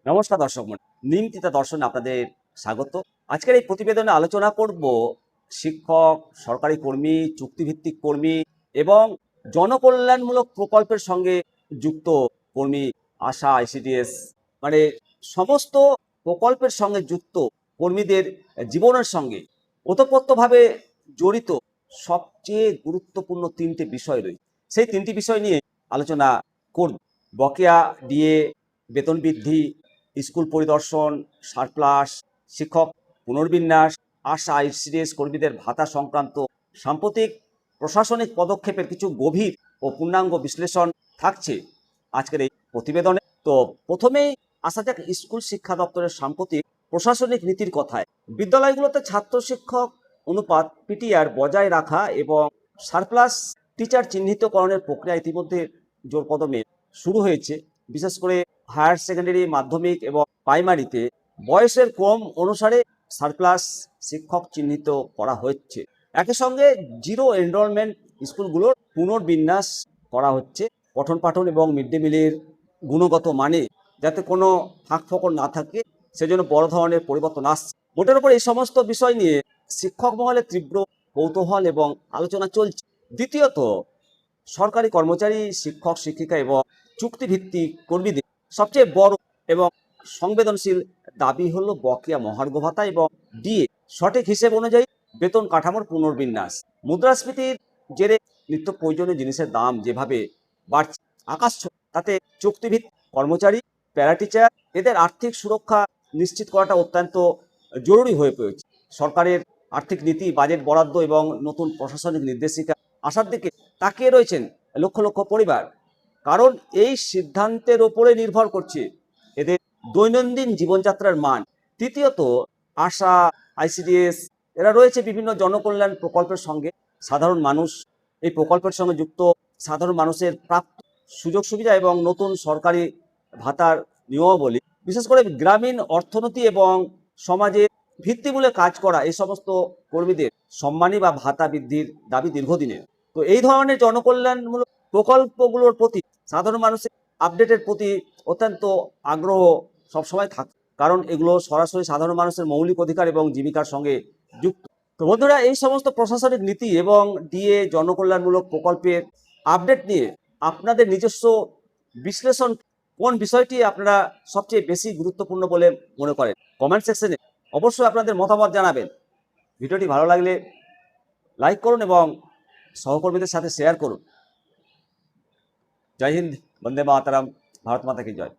নমস্কার দর্শক মণ্ডলী, নিমতিতা দর্শনে আপনাদের স্বাগত। আজকের এই প্রতিবেদনে আলোচনা করব শিক্ষক, সরকারি কর্মী, চুক্তিভিত্তিক কর্মী এবং জনকল্যাণমূলক প্রকল্পের সঙ্গে যুক্ত কর্মী, আশা, আইসিডিএস মানে সমস্ত প্রকল্পের সঙ্গে যুক্ত কর্মীদের জীবনের সঙ্গে ওতপ্রোতভাবে জড়িত সবচেয়ে গুরুত্বপূর্ণ তিনটে বিষয় রয়েছে। সেই তিনটি বিষয় নিয়ে আলোচনা করব। বকেয়া ডিএ, বেতন বৃদ্ধি, স্কুল পরিদর্শন, সারপ্লাস, শিক্ষক পুনর্বিন্যাস, আশা আইসিডিএস কর্মীদের ভাতা সংক্রান্ত সাম্প্রতিক প্রশাসনিক পদক্ষেপের কিছু গভীর ও পূর্ণাঙ্গ বিশ্লেষণ থাকছে আজকের এই প্রতিবেদনে। তো প্রথমেই আসা যাক স্কুল শিক্ষা দপ্তরের সাম্প্রতিক প্রশাসনিক নীতির কথায়। বিদ্যালয়গুলোতে ছাত্র শিক্ষক অনুপাত পিটিআর বজায় রাখা এবং সারপ্লাস টিচার চিহ্নিতকরণের প্রক্রিয়া ইতিমধ্যে জোর কদমে শুরু হয়েছে। বিশেষ করে হায়ার সেকেন্ডারি, মাধ্যমিক এবং প্রাইমারিতে বয়সের ক্রম অনুসারে সারপ্লাস শিক্ষক চিহ্নিত করা হচ্ছে। একই সঙ্গে জিরো এনরোলমেন্ট স্কুলগুলোর পুনর্বিন্যাস করা হচ্ছে। পঠন পাঠন এবং মিড ডে মিলের গুণগত মানে যাতে কোনো ফাঁকফোকর না থাকে, সেজন্য বড় ধরনের পরিবর্তন আসছে। মোটের উপর এই সমস্ত বিষয় নিয়ে শিক্ষক মহলে তীব্র কৌতূহল এবং আলোচনা চলছে। দ্বিতীয়ত, সরকারি কর্মচারী, শিক্ষক শিক্ষিকা এবং চুক্তিভিত্তিক কর্মীদের সবচেয়ে বড় এবং সংবেদনশীল দাবি হলো বকেয়া মহার্ঘ ভাতা এবং ডিএ সঠিক হিসেব অনুযায়ী বেতন কাঠামোর পুনর্বিন্যাস। মুদ্রাস্ফীতির জেরে নিত্য প্রয়োজনীয় জিনিসের দাম যেভাবে বাড়ছে আকাশ ছোঁয়া, তাতে চুক্তিভিত্তিক কর্মচারী, প্যারাটিচার এদের আর্থিক সুরক্ষা নিশ্চিত করাটা অত্যন্ত জরুরি হয়ে পড়েছে। সরকারের আর্থিক নীতি, বাজেট বরাদ্দ এবং নতুন প্রশাসনিক নির্দেশিকা আসার দিকে তাকিয়ে রয়েছেন লক্ষ লক্ষ পরিবার, কারণ এই সিদ্ধান্তের ওপরে নির্ভর করছে এদের দৈনন্দিন জীবনযাত্রার মান। তৃতীয়ত, আশা, আইসিডিএস এরা রয়েছে বিভিন্ন জনকল্যাণ প্রকল্পের সঙ্গে। সাধারণ মানুষ এই প্রকল্পের সঙ্গে যুক্ত সাধারণ মানুষের প্রাপ্ত সুযোগ সুবিধা এবং নতুন সরকারি ভাতার নিয়মাবলী, বিশেষ করে গ্রামীণ অর্থনীতি এবং সমাজের ভিত্তিমূলে কাজ করা এই সমস্ত কর্মীদের সম্মানী বা ভাতা বৃদ্ধির দাবি দীর্ঘদিনের। তো এই ধরনের জনকল্যাণমূলক প্রকল্পগুলোর প্রতি সাধারণ মানুষের আপডেটের প্রতি অত্যন্ত আগ্রহ সবসময় থাকে, কারণ এগুলো সরাসরি সাধারণ মানুষের মৌলিক অধিকার এবং জীবিকার সঙ্গে যুক্ত। তো বন্ধুরা, এই সমস্ত প্রশাসনিক নীতি এবং ডিএ জনকল্যাণমূলক প্রকল্পের আপডেট নিয়ে আপনাদের নিজস্ব বিশ্লেষণ, কোন বিষয়টি আপনারা সবচেয়ে বেশি গুরুত্বপূর্ণ বলে মনে করেন, কমেন্ট সেকশনে অবশ্যই আপনাদের মতামত জানাবেন। ভিডিওটি ভালো লাগলে লাইক করুন এবং সহকর্মীদের সাথে শেয়ার করুন। জয় হিন্দ, বন্দে মাতরম, ভারত মাতা কি জয়।